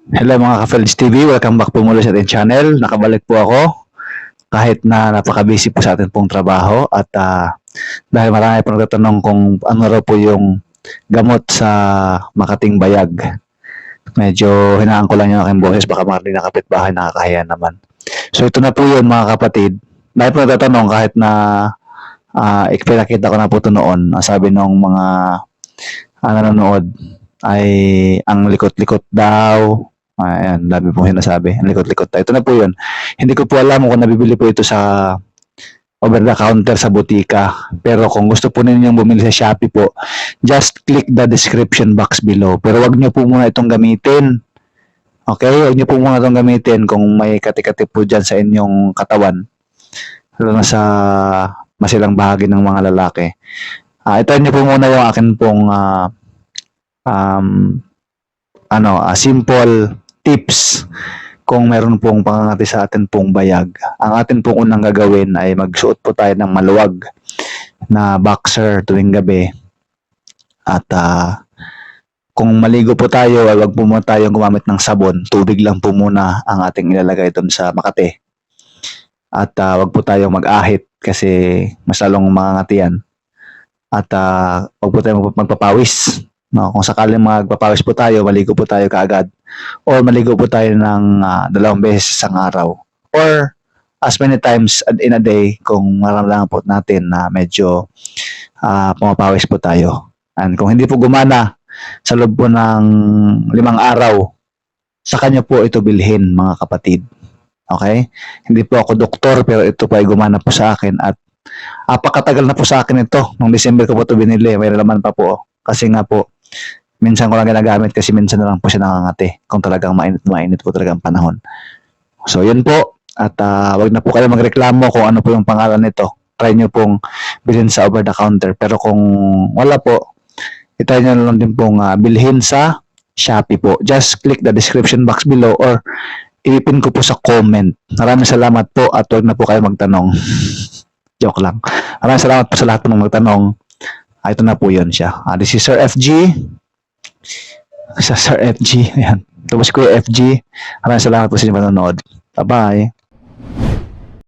Hello mga ka-Felds TV, welcome back po muli sa ating channel. Nakabalik po ako kahit na napaka-busy po sa ating pong trabaho at dahil marami po nagtatanong kung ano raw po yung gamot sa Makating Bayag. Medyo hinaan ko lang yung aking boses, baka mga na kapitbahay nakakahiya naman. So ito na po yun mga kapatid. Dahil po nagtatanong kahit na ipinakita ko na po ito noon, sabi ng mga nanonood ay ang likot-likot daw. Ayan, dami pong sinasabi. Ang likot-likot tayo. Ito na po yun. Hindi ko po alam kung nabibili po ito sa over the counter sa butika. Pero kung gusto po ninyong bumili sa Shopee po, just click the description box below. Pero wag nyo po muna itong gamitin. Okay? Wag nyo po muna itong gamitin kung may kati-kati po dyan sa inyong katawan. Lalo na sa masilang bahagi ng mga lalaki. Ito nyo po muna yung akin pong simple tips kung meron pong pangangati sa atin pong bayag. Ang atin pong unang gagawin ay magsuot po tayo ng maluwag na boxer tuwing gabi. At kung maligo po tayo, ay wag po muna tayong gumamit ng sabon. Tubig lang po muna ang ating ilalagay doon sa makate. At wag po tayong mag-ahit kasi mas lalong mangangati yan. At wag po tayong magpapawis. No, kung sakaling magpapawis po tayo, maligo po tayo kaagad. Or maligo po tayo ng 2 beses sa araw. Or as many times in a day kung nararamdaman po natin na medyo pumapawis po tayo. And kung hindi po gumana sa loob po ng 5 araw, sa kanya po ito bilhin mga kapatid. Okay? Hindi po ako doktor pero ito po ay gumana po sa akin at apakatagal na po sa akin ito. Noong December ko po ito binili. May laman pa po. Kasi nga po, minsan ko lang ginagamit kasi minsan na lang po siya nakangati kung talagang mainit po talagang panahon. So, yun po. At wag na po kayo magreklamo kung ano po yung pangalan nito. Try nyo pong bilhin sa over the counter. Pero kung wala po, itry nyo lang din pong bilhin sa Shopee po. Just click the description box below or ipin ko po sa comment. Maraming salamat po at wag na po kayo magtanong. Joke lang. Maraming salamat po sa lahat ng magtanong. Ito na po yun siya. This is Sir FG. Sir FG. Ayan. Tapos ko yung FG. Maraming salamat po sa inyong panonood. Bye-bye.